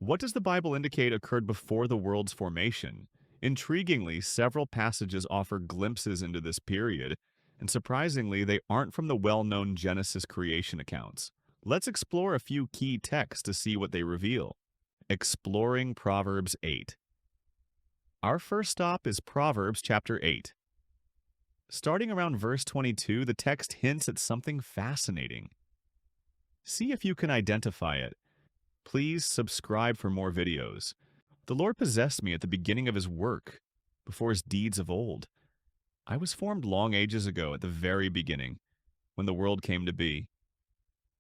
What does the Bible indicate occurred before the world's formation? Intriguingly, several passages offer glimpses into this period, and surprisingly, they aren't from the well known Genesis creation accounts. Let's explore a few key texts to see what they reveal. Exploring Proverbs 8. Our first stop is Proverbs chapter 8. Starting around verse 22, the text hints at something fascinating. See if you can identify it. Please subscribe for more videos. The Lord possessed me at the beginning of his work, before his deeds of old. I was formed long ages ago at the very beginning, when the world came to be.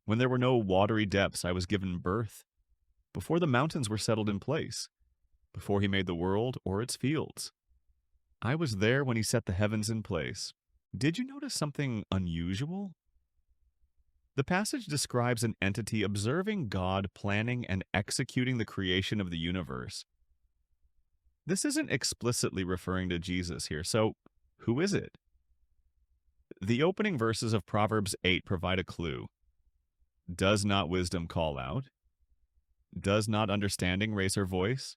When there were no watery depths, I was given birth, before the mountains were settled in place, before he made the world or its fields. I was there when he set the heavens in place. Did you notice something unusual? The passage describes an entity observing God planning and executing the creation of the universe. This isn't explicitly referring to Jesus here, so who is it? The opening verses of Proverbs 8 provide a clue. Does not wisdom call out? Does not understanding raise her voice?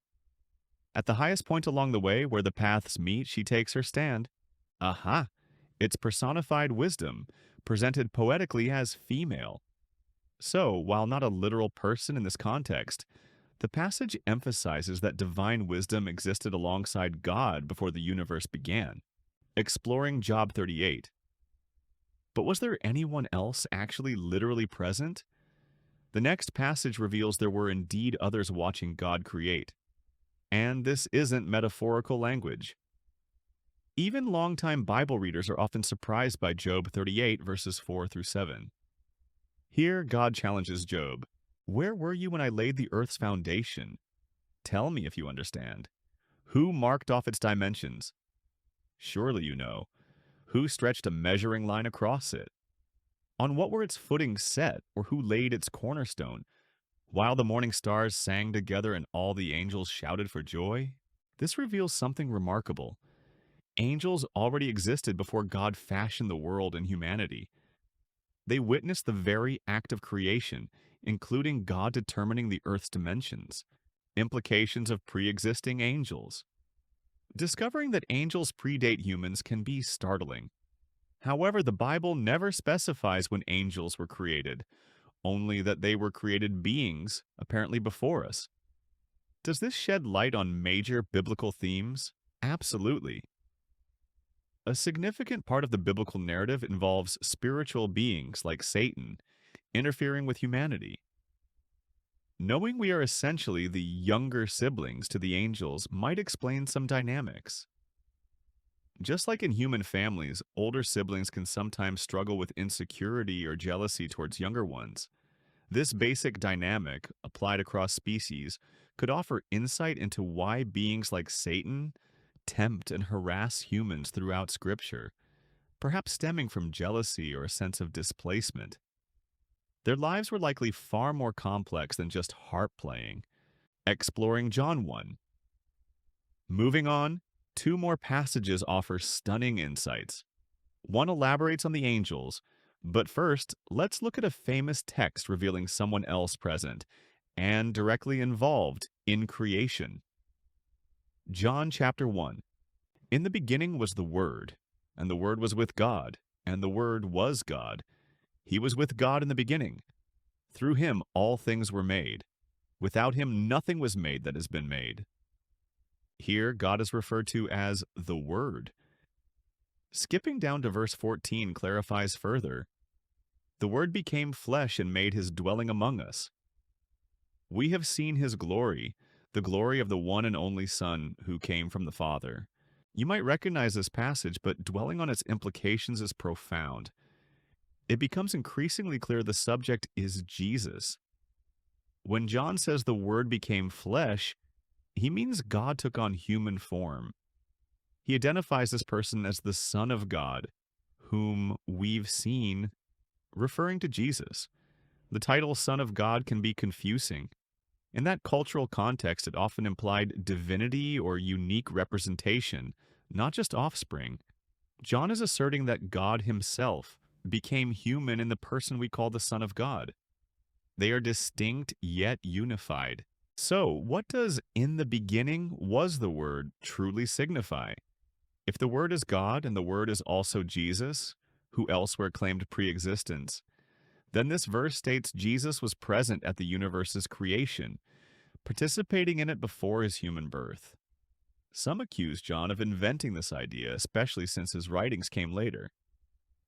At the highest point along the way, where the paths meet, she takes her stand. Aha! It's personified wisdom, presented poetically as female. So, while not a literal person in this context, the passage emphasizes that divine wisdom existed alongside God before the universe began. Exploring Job 38. But was there anyone else actually literally present? The next passage reveals there were indeed others watching God create. And this isn't metaphorical language. Even longtime Bible readers are often surprised by Job 38, verses 4 through 7. Here, God challenges Job. Where were you when I laid the earth's foundation? Tell me if you understand. Who marked off its dimensions? Surely you know. Who stretched a measuring line across it? On what were its footings set, or who laid its cornerstone? While the morning stars sang together and all the angels shouted for joy? This reveals something remarkable. Angels already existed before God fashioned the world and humanity. They witnessed the very act of creation, including God determining the earth's dimensions, implications of pre-existing angels. Discovering that angels predate humans can be startling. However, the Bible never specifies when angels were created, only that they were created beings, apparently before us. Does this shed light on major biblical themes? Absolutely. A significant part of the biblical narrative involves spiritual beings like Satan interfering with humanity. Knowing we are essentially the younger siblings to the angels might explain some dynamics. Just like in human families, older siblings can sometimes struggle with insecurity or jealousy towards younger ones. This basic dynamic, applied across species, could offer insight into why beings like Satan tempt and harass humans throughout Scripture, perhaps stemming from jealousy or a sense of displacement. Their lives were likely far more complex than just harp playing. Exploring John 1. Moving on, two more passages offer stunning insights. One elaborates on the angels, but first, let's look at a famous text revealing someone else present and directly involved in creation. John chapter 1. In the beginning was the Word, and the Word was with God, and the Word was God. He was with God in the beginning. Through him all things were made. Without him nothing was made that has been made. Here, God is referred to as the Word. Skipping down to verse 14 clarifies further. The Word became flesh and made his dwelling among us. We have seen his glory, the glory of the one and only Son who came from the Father. You might recognize this passage, but dwelling on its implications is profound. It becomes increasingly clear the subject is Jesus. When John says the Word became flesh, he means God took on human form. He identifies this person as the Son of God, whom we've seen, referring to Jesus. The title Son of God can be confusing. In that cultural context, it often implied divinity or unique representation, not just offspring. John is asserting that God himself became human in the person we call the Son of God. They are distinct yet unified. So, what does "in the beginning was the Word" truly signify? If the Word is God and the Word is also Jesus, who elsewhere claimed preexistence, then this verse states Jesus was present at the universe's creation, participating in it before his human birth. Some accuse John of inventing this idea, especially since his writings came later.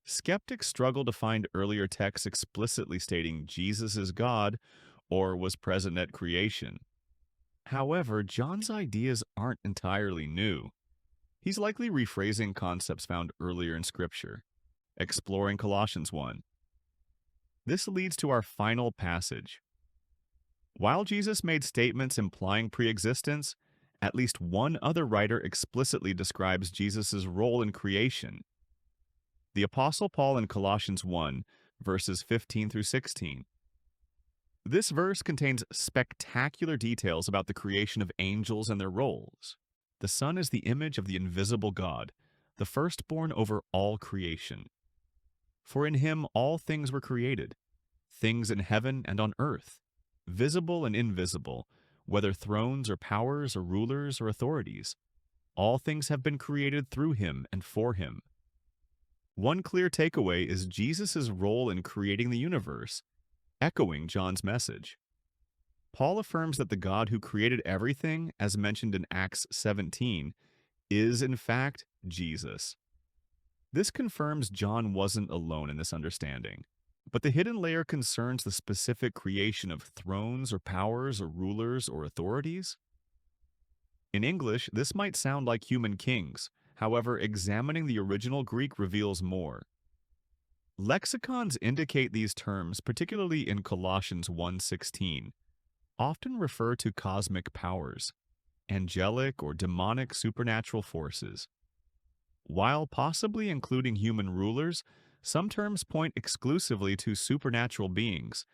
Skeptics struggle to find earlier texts explicitly stating Jesus is God or was present at creation. However, John's ideas aren't entirely new. He's likely rephrasing concepts found earlier in Scripture, exploring Colossians 1. This leads to our final passage. While Jesus made statements implying preexistence, at least one other writer explicitly describes Jesus' role in creation. The Apostle Paul in Colossians 1, verses 15 through 16. This verse contains spectacular details about the creation of angels and their roles. The Son is the image of the invisible God, the firstborn over all creation. For in him all things were created, things in heaven and on earth, visible and invisible, whether thrones or powers or rulers or authorities. All things have been created through him and for him. One clear takeaway is Jesus' role in creating the universe, echoing John's message. Paul affirms that the God who created everything, as mentioned in Acts 17, is in fact Jesus. This confirms John wasn't alone in this understanding. But the hidden layer concerns the specific creation of thrones or powers or rulers or authorities. In English, this might sound like human kings. However, examining the original Greek reveals more. Lexicons indicate these terms, particularly in Colossians 1:16, often refer to cosmic powers, angelic or demonic supernatural forces. While possibly including human rulers, some terms point exclusively to supernatural beings,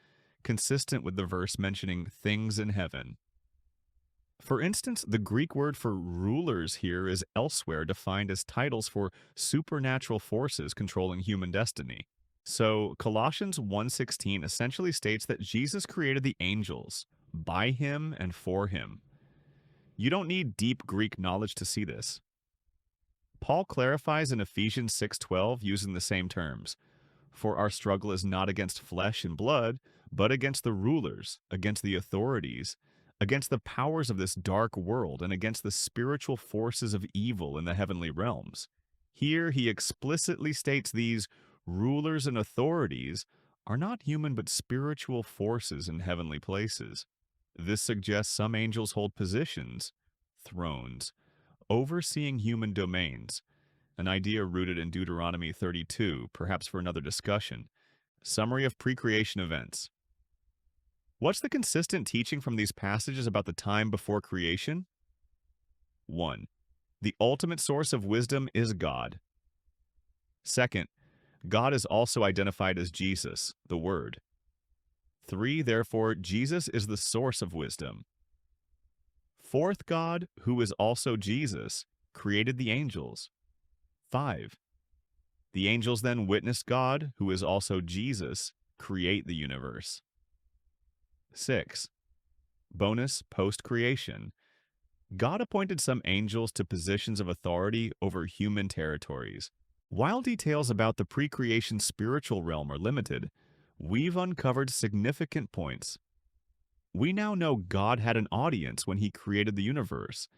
consistent with the verse mentioning things in heaven. For instance, the Greek word for rulers here is elsewhere defined as titles for supernatural forces controlling human destiny. So, Colossians 1:16 essentially states that Jesus created the angels by him and for him. You don't need deep Greek knowledge to see this. Paul clarifies in Ephesians 6:12 using the same terms. For our struggle is not against flesh and blood, but against the rulers, against the authorities, against the powers of this dark world, and against the spiritual forces of evil in the heavenly realms. Here he explicitly states these rulers and authorities are not human but spiritual forces in heavenly places. This suggests some angels hold positions, thrones, overseeing human domains, an idea rooted in Deuteronomy 32, perhaps for another discussion. Summary of pre-creation events. What's the consistent teaching from these passages about the time before creation? 1. The ultimate source of wisdom is God. Second, God is also identified as Jesus, the Word. 3. Therefore, Jesus is the source of wisdom. Fourth, God, who is also Jesus, created the angels. 5. The angels then witnessed God, who is also Jesus, create the universe. 6. Bonus post-creation. God appointed some angels to positions of authority over human territories. While details about the pre-creation spiritual realm are limited, we've uncovered significant points. We now know God had an audience when he created the universe,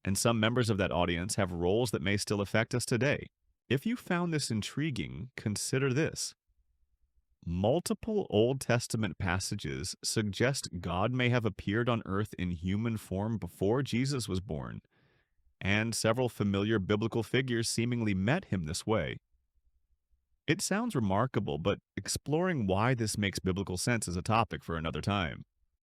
and some members of that audience have roles that may still affect us today. If you found this intriguing, consider this. Multiple Old Testament passages suggest God may have appeared on earth in human form before Jesus was born, and several familiar biblical figures seemingly met him this way. It sounds remarkable, but exploring why this makes biblical sense is a topic for another time.